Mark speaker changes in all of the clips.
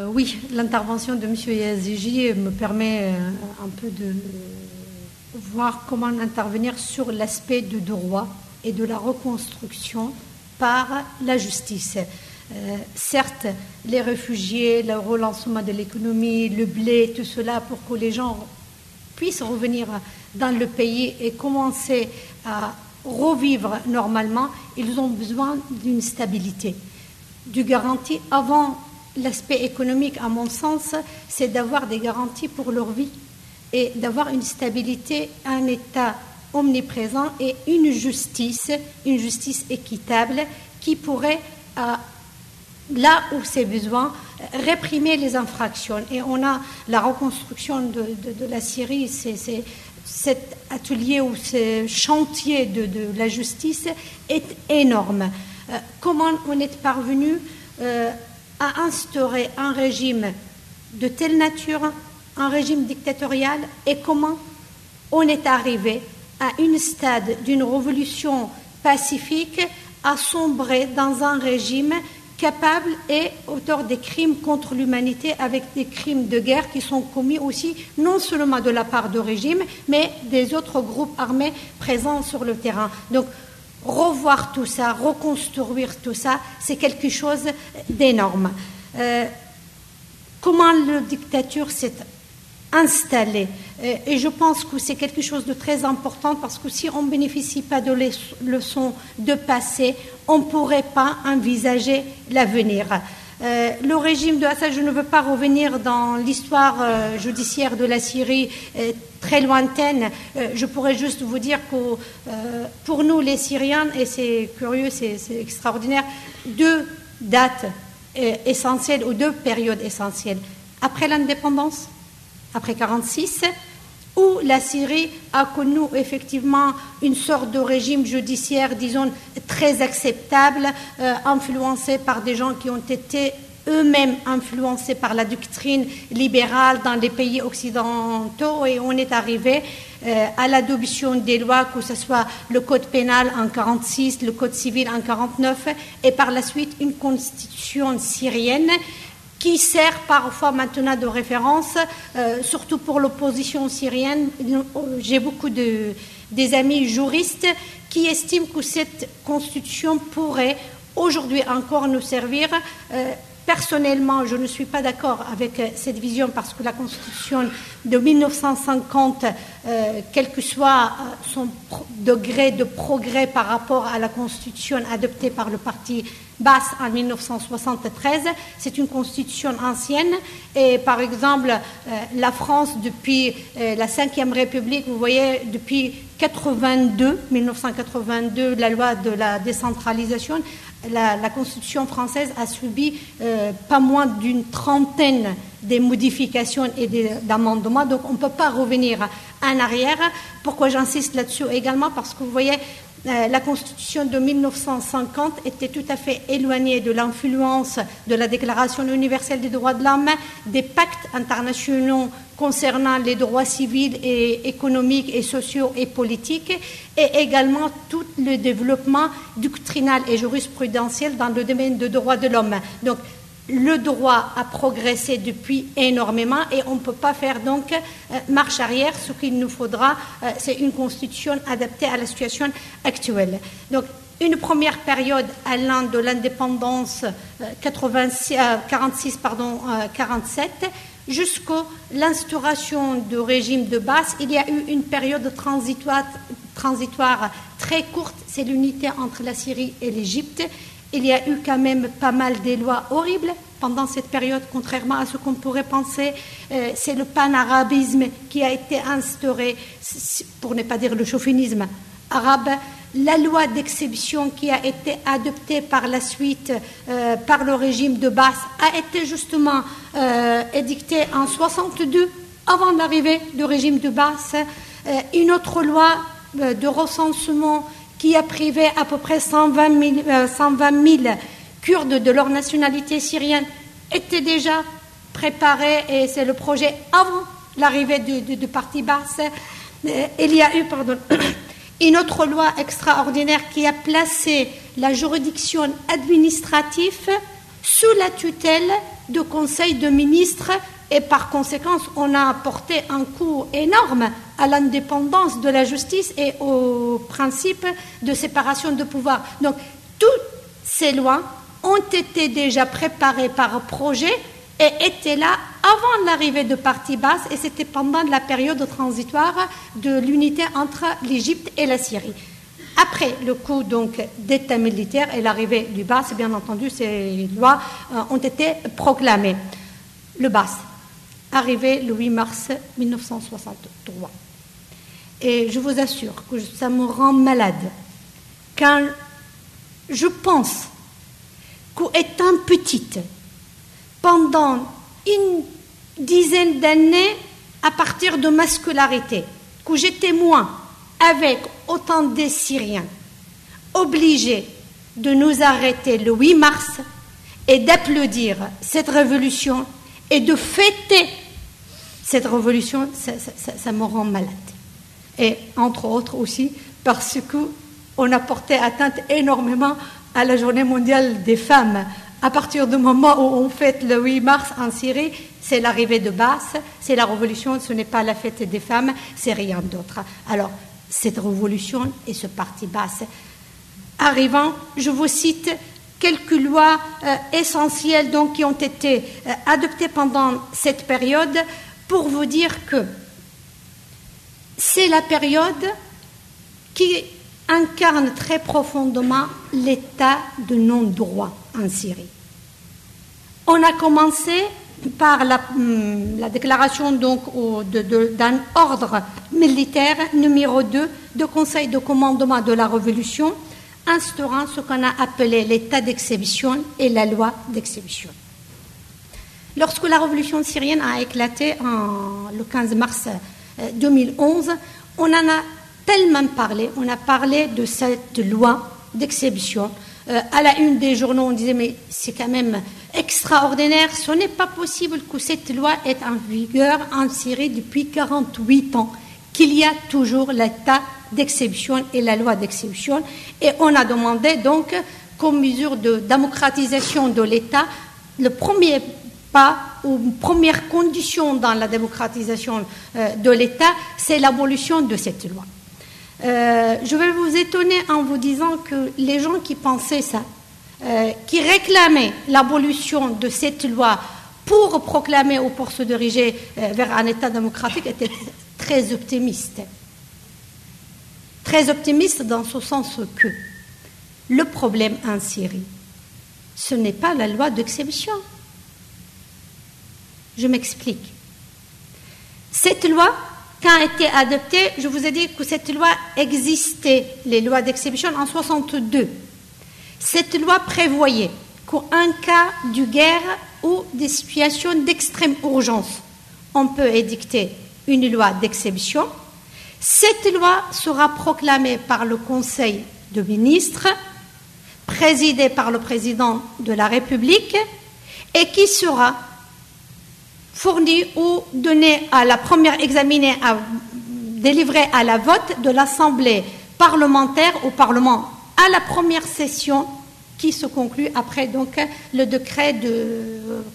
Speaker 1: Oui, l'intervention de M. Yazigi me permet un peu de voir comment intervenir sur l'aspect de droit et de la reconstruction par la justice. Certes, les réfugiés, le relancement de l'économie, le blé, tout cela pour que les gens puissent revenir dans le pays et commencer à revivre normalement, ils ont besoin d'une stabilité, d'une garantie. Avant l'aspect économique, à mon sens, c'est d'avoir des garanties pour leur vie et d'avoir une stabilité, un État omniprésent et une justice équitable qui pourrait, là où c'est besoin, réprimer les infractions. Et on a la reconstruction de la Syrie, c'est cet atelier ou ce chantier de la justice est énorme. Comment on est parvenu à instaurer un régime de telle nature, un régime dictatorial, et comment on est arrivé à un stade d'une révolution pacifique à sombrer dans un régime capable et auteur des crimes contre l'humanité, avec des crimes de guerre qui sont commis aussi non seulement de la part du régime, mais des autres groupes armés présents sur le terrain. Donc, revoir tout ça, reconstruire tout ça, c'est quelque chose d'énorme. Comment la dictature s'est installée, et je pense que c'est quelque chose de très important, parce que si on ne bénéficie pas de leçons de passé, on ne pourrait pas envisager l'avenir. Le régime de Assad, je ne veux pas revenir dans l'histoire judiciaire de la Syrie très lointaine. Je pourrais juste vous dire que pour nous, les Syriens, et c'est curieux, c'est extraordinaire, deux dates essentielles ou deux périodes essentielles. Après l'indépendance, après 1946, où la Syrie a connu effectivement une sorte de régime judiciaire, disons, très acceptable, influencé par des gens qui ont été eux-mêmes influencés par la doctrine libérale dans les pays occidentaux, et on est arrivé à l'adoption des lois, que ce soit le code pénal en 1946, le code civil en 1949, et par la suite une constitution syrienne qui sert parfois maintenant de référence, surtout pour l'opposition syrienne. J'ai beaucoup des amis juristes qui estiment que cette constitution pourrait aujourd'hui encore nous servir. Personnellement, je ne suis pas d'accord avec cette vision, parce que la Constitution de 1950, quel que soit son degré de progrès par rapport à la Constitution adoptée par le parti Baas en 1973, c'est une Constitution ancienne. Et par exemple, la France, depuis la Ve République, vous voyez, depuis 1982, la loi de la décentralisation, la Constitution française a subi pas moins d'une trentaine de modifications et d'amendements. Donc on ne peut pas revenir en arrière. Pourquoi j'insiste là-dessus également? Parce que vous voyez, la Constitution de 1950 était tout à fait éloignée de l'influence de la Déclaration universelle des droits de l'homme, des pactes internationaux concernant les droits civils et économiques et sociaux et politiques, et également tout le développement doctrinal et jurisprudentiel dans le domaine des droits de l'homme. Donc, le droit a progressé depuis énormément, et on ne peut pas faire donc marche arrière. Ce qu'il nous faudra, c'est une constitution adaptée à la situation actuelle. Donc, une première période allant de l'indépendance 46-47 jusqu'à l'instauration du régime de Baas, il y a eu une période transitoire très courte, c'est l'unité entre la Syrie et l'Égypte. Il y a eu quand même pas mal de lois horribles pendant cette période, contrairement à ce qu'on pourrait penser. C'est le panarabisme qui a été instauré, pour ne pas dire le chauvinisme arabe. La loi d'exception qui a été adoptée par la suite par le régime de Baas a été justement édictée en 1962, avant l'arrivée du régime de Baas. Une autre loi de recensement qui a privé à peu près 120 000 Kurdes de leur nationalité syrienne était déjà préparée, et c'est le projet avant l'arrivée du parti Baas. Il y a eu, une autre loi extraordinaire qui a placé la juridiction administrative sous la tutelle du Conseil de ministres, et par conséquent, on a apporté un coup énorme à l'indépendance de la justice et au principe de séparation de pouvoir. Donc, toutes ces lois ont été déjà préparées par projet et étaient là avant l'arrivée de Parti Baas, et c'était pendant la période transitoire de l'unité entre l'Égypte et la Syrie. Après le coup donc d'État militaire et l'arrivée du Baas, bien entendu, ces lois ont été proclamées. Le Baas, arrivé le 8 mars 1963. Et je vous assure que ça me rend malade quand je pense qu'étant petite, pendant une dizaine d'années, à partir de ma scolarité, que j'étais témoin avec autant de Syriens obligés de nous arrêter le 8 mars et d'applaudir cette révolution et de fêter cette révolution, ça me rend malade. Et entre autres aussi parce qu'on a porté atteinte énormément à la journée mondiale des femmes. À partir du moment où on fête le 8 mars en Syrie, c'est l'arrivée de Baas, c'est la révolution, ce n'est pas la fête des femmes, c'est rien d'autre. Alors, cette révolution et ce parti Baas arrivant, je vous cite quelques lois essentielles donc, qui ont été adoptées pendant cette période pour vous dire que c'est la période qui incarne très profondément l'état de non-droit en Syrie. On a commencé par la déclaration donc d'un ordre militaire numéro 2 du Conseil de commandement de la Révolution, instaurant ce qu'on a appelé l'état d'exception et la loi d'exception. Lorsque la révolution syrienne a éclaté le 15 mars 2011, on en a tellement parlé, on a parlé de cette loi d'exception. À la une des journaux, on disait mais c'est quand même extraordinaire, ce n'est pas possible que cette loi est en vigueur en Syrie depuis 48 ans, qu'il y a toujours l'état d'exception et la loi d'exception. Et on a demandé donc, comme mesure de démocratisation de l'État, le premier pas ou première condition dans la démocratisation de l'État, c'est l'abolition de cette loi. Je vais vous étonner en vous disant que les gens qui pensaient ça, qui réclamaient l'abolition de cette loi pour proclamer ou pour se diriger vers un État démocratique étaient très optimistes. Très optimistes dans ce sens que le problème en Syrie, ce n'est pas la loi d'exception. Je m'explique. Cette loi, quand a été adoptée, je vous ai dit que cette loi existait, les lois d'exception, en 1962. Cette loi prévoyait qu'en cas de guerre ou des situations d'extrême urgence, on peut édicter une loi d'exception. Cette loi sera proclamée par le Conseil de ministres, présidé par le président de la République, et qui sera fournie ou donnée à la première examinée, délivrée à la vote de l'Assemblée parlementaire au Parlement à la première session qui se conclut après donc le décret du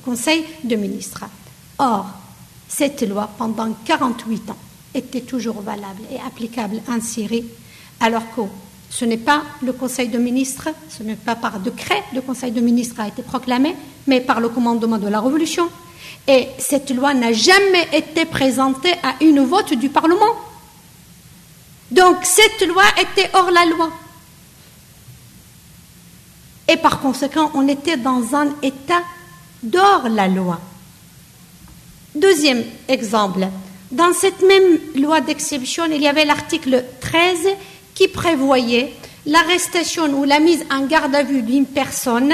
Speaker 1: Conseil de ministres. Or, cette loi, pendant 48 ans, était toujours valable et applicable en Syrie, alors que ce n'est pas le Conseil de ministres, ce n'est pas par décret le Conseil de ministres a été proclamé, mais par le commandement de la Révolution. Et cette loi n'a jamais été présentée à une vote du Parlement. Donc cette loi était hors la loi. Et par conséquent, on était dans un état d'hors la loi. Deuxième exemple, dans cette même loi d'exception, il y avait l'article 13 qui prévoyait l'arrestation ou la mise en garde à vue d'une personne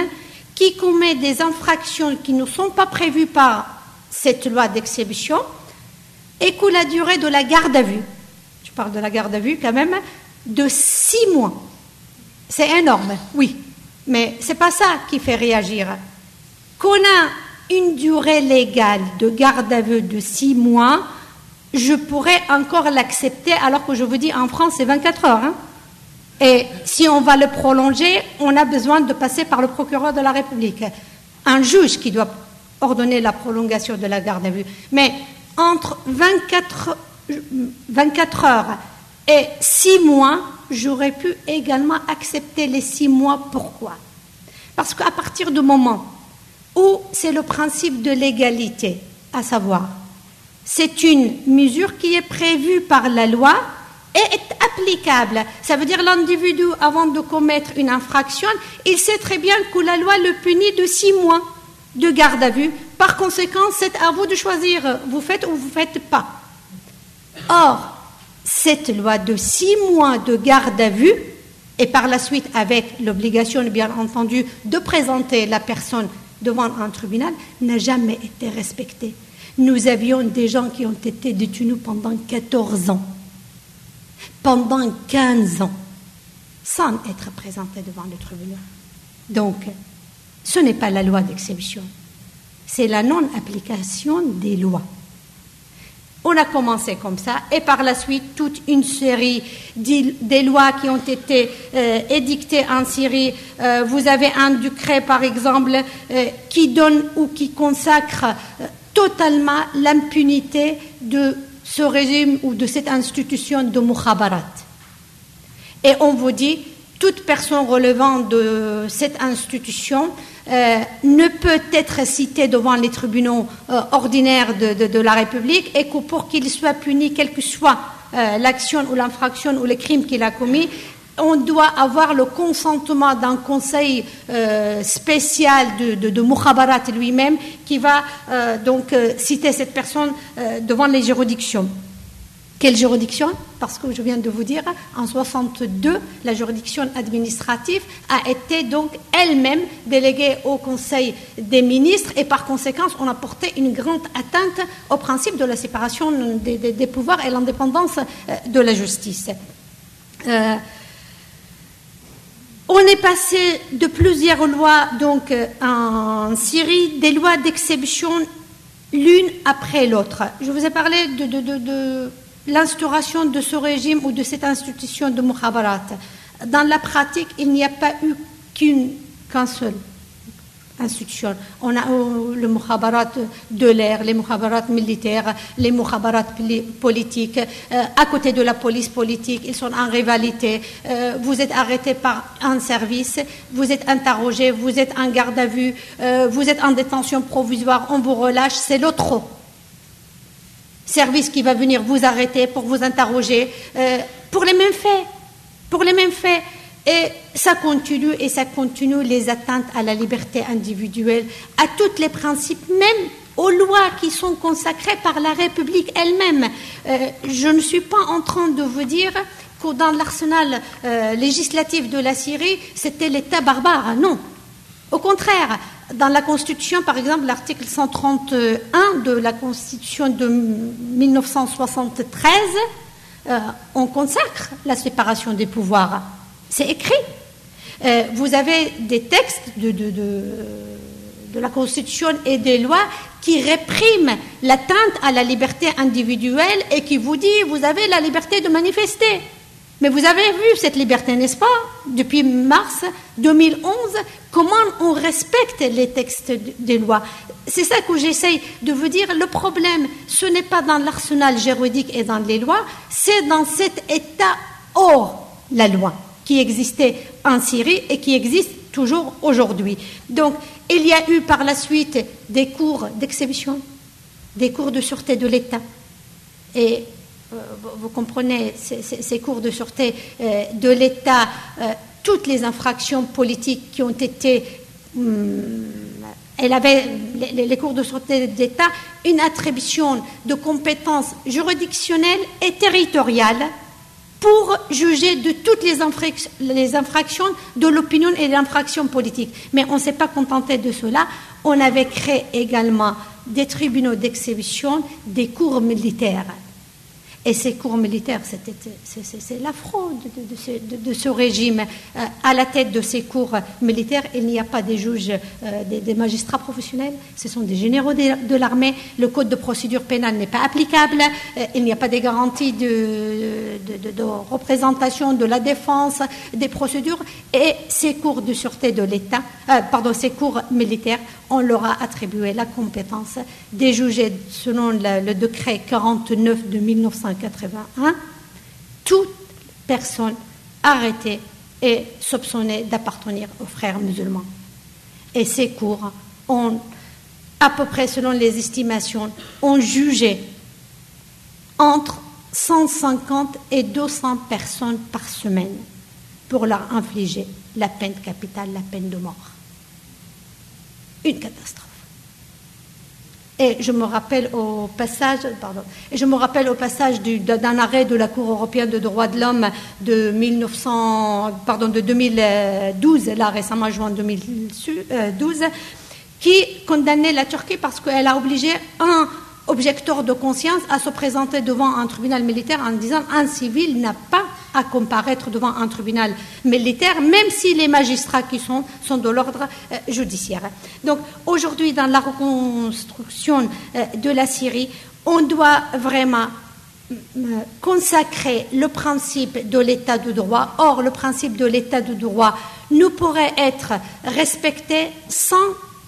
Speaker 1: qui commet des infractions qui ne sont pas prévues par cette loi d'exception et que la durée de la garde à vue, je parle de la garde à vue quand même, de 6 mois. C'est énorme, oui, mais ce n'est pas ça qui fait réagir. Qu'on a une durée légale de garde à vue de 6 mois, je pourrais encore l'accepter, alors que je vous dis, en France, c'est 24 heures. Hein. Et si on va le prolonger, on a besoin de passer par le procureur de la République. un juge qui doit ordonner la prolongation de la garde à vue. Mais entre 24 heures et 6 mois, j'aurais pu également accepter les 6 mois. Pourquoi? Parce qu'à partir du moment où c'est le principe de l'égalité, à savoir, c'est une mesure qui est prévue par la loi et est applicable. Ça veut dire l'individu, avant de commettre une infraction, il sait très bien que la loi le punit de 6 mois de garde à vue. Par conséquent, c'est à vous de choisir, vous faites ou vous ne faites pas. Or, cette loi de 6 mois de garde à vue, et par la suite avec l'obligation, bien entendu, de présenter la personne devant un tribunal, n'a jamais été respectée. Nous avions des gens qui ont été détenus pendant 14 ans, pendant 15 ans, sans être présentés devant le tribunal. Donc, ce n'est pas la loi d'exception, c'est la non-application des lois. On a commencé comme ça, et par la suite, toute une série des lois qui ont été édictées en Syrie. Vous avez un décret, par exemple, qui donne ou qui consacre totalement l'impunité de ce régime ou de cette institution de mukhabarat. Et on vous dit, toute personne relevant de cette institution ne peut être citée devant les tribunaux ordinaires de la République, et que pour qu'il soit puni, quelle que soit l'action ou l'infraction ou le crime qu'il a commis, on doit avoir le consentement d'un conseil spécial de mukhabarat lui-même qui va donc citer cette personne devant les juridictions. Quelle juridiction? Parce que je viens de vous dire, en 1962, la juridiction administrative a été donc elle-même déléguée au Conseil des ministres, et par conséquent, on a porté une grande atteinte au principe de la séparation des pouvoirs et l'indépendance de la justice. On est passé de plusieurs lois donc en Syrie, des lois d'exception l'une après l'autre. Je vous ai parlé de l'instauration de ce régime ou de cette institution de mukhabarat. Dans la pratique, il n'y a pas eu qu'un seul institution. On a le mukhabarat de l'air, les mukhabarat militaires, les mukhabarat politiques. À côté de la police politique, ils sont en rivalité. Vous êtes arrêté par un service, vous êtes interrogé, vous êtes en garde à vue, vous êtes en détention provisoire, on vous relâche, c'est l'autre service qui va venir vous arrêter pour vous interroger pour les mêmes faits. Et ça continue les atteintes à la liberté individuelle, à tous les principes, même aux lois qui sont consacrées par la République elle-même. Je ne suis pas en train de vous dire que dans l'arsenal législatif de la Syrie, c'était l'État barbare. Non. Au contraire, dans la Constitution, par exemple, l'article 131 de la Constitution de 1973, on consacre la séparation des pouvoirs. C'est écrit. Vous avez des textes de la Constitution et des lois qui répriment l'atteinte à la liberté individuelle et qui vous dit vous avez la liberté de manifester. Mais vous avez vu cette liberté, n'est-ce pas? Depuis mars 2011, comment on respecte les textes des lois. C'est ça que j'essaye de vous dire. Le problème, ce n'est pas dans l'arsenal juridique et dans les lois, c'est dans cet état hors la loi qui existait en Syrie et qui existe toujours aujourd'hui. Donc, il y a eu par la suite des cours d'exception, des cours de sûreté de l'État. Et vous comprenez, ces cours de sûreté de l'État, toutes les infractions politiques qui ont été... elle avait, les cours de sûreté d'État, une attribution de compétences juridictionnelles et territoriales pour juger de toutes les infractions de l'opinion et des infractions politiques. Mais on ne s'est pas contenté de cela. On avait créé également des tribunaux d'exception, des cours militaires. Et ces cours militaires, c'est la fraude de ce régime. À la tête de ces cours militaires, il n'y a pas des juges, des magistrats professionnels, ce sont des généraux de l'armée. Le code de procédure pénale n'est pas applicable. Il n'y a pas des garanties de représentation de la défense, des procédures. Et ces cours de sûreté de l'État, ces cours militaires, on leur a attribué la compétence des juger selon le décret 49 de 1981 toute personne arrêtée et soupçonnée d'appartenir aux frères musulmans. Et ces cours ont, à peu près selon les estimations, ont jugé entre 150 et 200 personnes par semaine pour leur infliger la peine capitale, la peine de mort. Une catastrophe. Et je me rappelle au passage d'un arrêt de la Cour européenne des droits de l'homme de 2012, là récemment juin 2012, qui condamnait la Turquie parce qu'elle a obligé un objecteur de conscience à se présenter devant un tribunal militaire en disant un civil n'a pas à comparaître devant un tribunal militaire, même si les magistrats qui sont de l'ordre judiciaire. Donc aujourd'hui, dans la reconstruction de la Syrie, on doit vraiment consacrer le principe de l'état de droit. Or, le principe de l'état de droit ne pourrait être respecté sans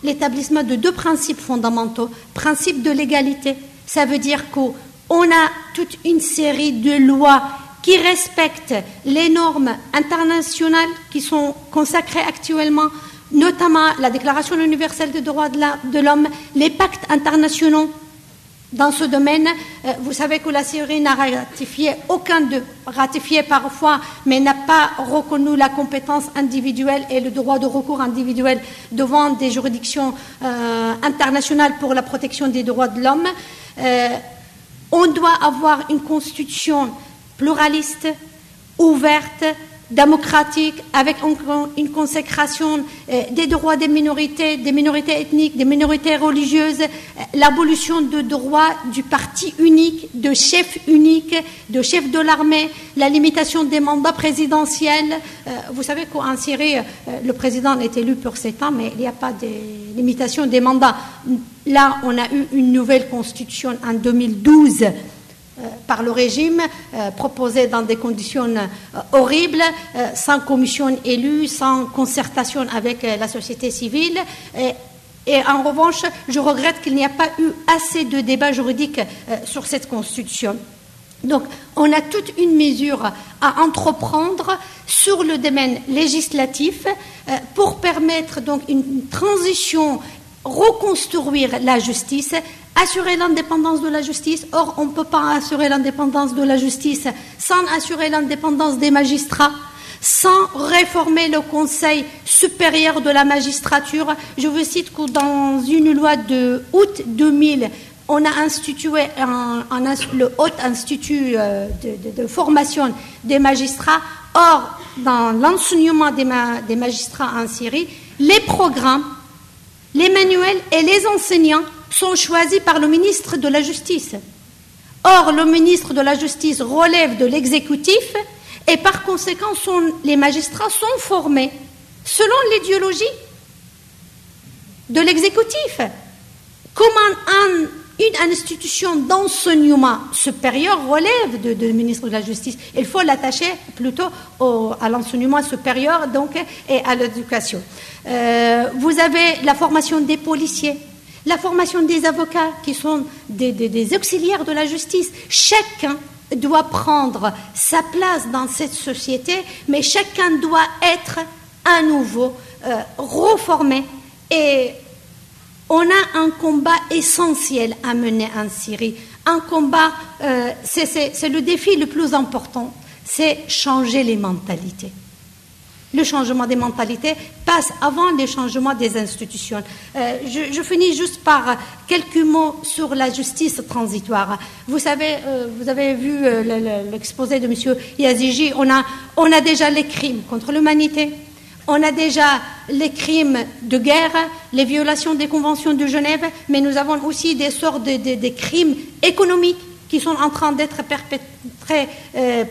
Speaker 1: l'établissement de deux principes fondamentaux. Principe de l'égalité, ça veut dire qu'on a toute une série de lois qui respectent les normes internationales qui sont consacrées actuellement, notamment la Déclaration universelle des droits de l'homme, les pactes internationaux dans ce domaine. Vous savez que la Syrie n'a ratifié ratifié parfois, mais n'a pas reconnu la compétence individuelle et le droit de recours individuel devant des juridictions internationales pour la protection des droits de l'homme. On doit avoir une constitution pluraliste, ouverte, démocratique, avec une consécration des droits des minorités ethniques, des minorités religieuses, l'abolition de droits du parti unique, de chef unique, de chef de l'armée, la limitation des mandats présidentiels. Vous savez qu'en Syrie, le président est élu pour 7 ans, mais il n'y a pas de limitation des mandats. Là, on a eu une nouvelle constitution en 2012 par le régime, proposé dans des conditions horribles, sans commission élue, sans concertation avec la société civile. Et en revanche, je regrette qu'il n'y a pas eu assez de débats juridiques sur cette constitution. Donc, on a toute une mesure à entreprendre sur le domaine législatif pour permettre donc une transition, reconstruire la justice, assurer l'indépendance de la justice. Or, on ne peut pas assurer l'indépendance de la justice sans assurer l'indépendance des magistrats, sans réformer le Conseil supérieur de la magistrature. Je vous cite que dans une loi de août 2000, on a institué le Haut Institut de formation des magistrats. Or, dans l'enseignement des magistrats en Syrie, les programmes, les manuels et les enseignants sont choisis par le ministre de la Justice. Or, le ministre de la Justice relève de l'exécutif et par conséquent, les magistrats sont formés selon l'idéologie de l'exécutif. Comment une institution d'enseignement supérieur relève du ministre de la Justice? Il faut l'attacher plutôt à l'enseignement supérieur donc, et à l'éducation. Vous avez la formation des policiers, la formation des avocats qui sont des auxiliaires de la justice. Chacun doit prendre sa place dans cette société, mais chacun doit être à nouveau reformé. Et on a un combat essentiel à mener en Syrie. Un combat, c'est le défi le plus important, c'est changer les mentalités. Le changement des mentalités passe avant le changement des institutions. Je finis juste par quelques mots sur la justice transitoire. Vous savez, vous avez vu l'exposé de M. Yazigi, on a déjà les crimes contre l'humanité, on a déjà les crimes de guerre, les violations des conventions de Genève, mais nous avons aussi des sortes de crimes économiques qui sont en train d'être perpétrés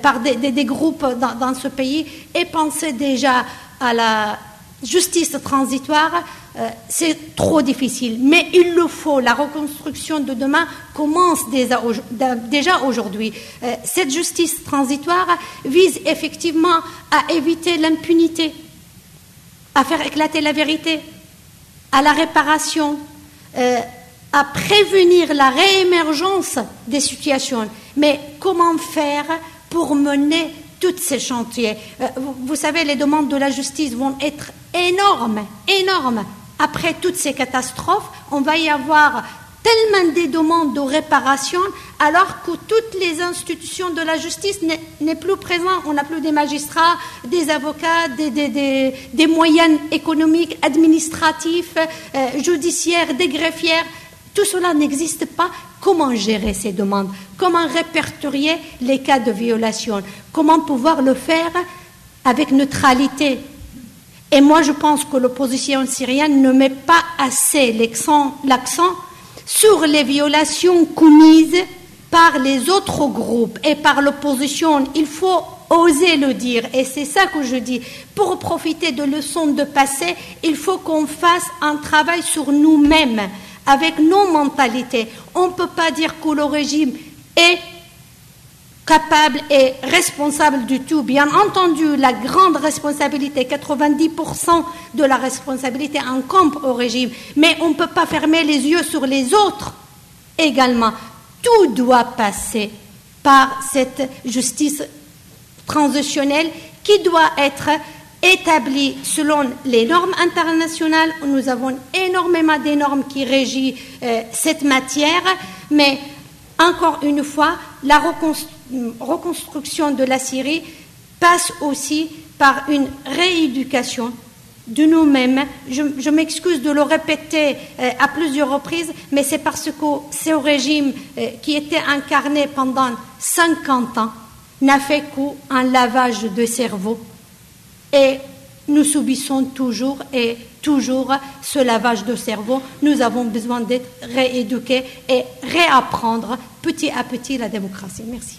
Speaker 1: par des groupes dans ce pays et penser déjà à la justice transitoire, c'est trop difficile. Mais il le faut. La reconstruction de demain commence déjà aujourd'hui. Cette justice transitoire vise effectivement à éviter l'impunité, à faire éclater la vérité, à la réparation, à prévenir la réémergence des situations. Mais comment faire pour mener tous ces chantiers? Vous savez, les demandes de la justice vont être énormes, énormes. Après toutes ces catastrophes, on va y avoir tellement des demandes de réparation, alors que toutes les institutions de la justice n'est plus présent. On n'a plus des magistrats, des avocats, des moyens économiques, administratifs, judiciaires, des greffières. Tout cela n'existe pas. Comment gérer ces demandes? Comment répertorier les cas de violation? Comment pouvoir le faire avec neutralité? Et moi, je pense que l'opposition syrienne ne met pas assez l'accent sur les violations commises par les autres groupes et par l'opposition. Il faut oser le dire, et c'est ça que je dis. Pour profiter de leçons de passé, il faut qu'on fasse un travail sur nous-mêmes, avec nos mentalités. On ne peut pas dire que le régime est capable et responsable du tout. Bien entendu, la grande responsabilité, 90% de la responsabilité incombe au régime, mais on ne peut pas fermer les yeux sur les autres également. Tout doit passer par cette justice transitionnelle qui doit être établie selon les normes internationales. Nous avons énormément de normes qui régissent cette matière, mais encore une fois, la reconstruction de la Syrie passe aussi par une rééducation de nous-mêmes. Je m'excuse de le répéter à plusieurs reprises, mais c'est parce que ce régime qui était incarné pendant 50 ans n'a fait qu'un lavage de cerveau. Et nous subissons toujours ce lavage de cerveau. Nous avons besoin d'être rééduqués et réapprendre petit à petit la démocratie. Merci.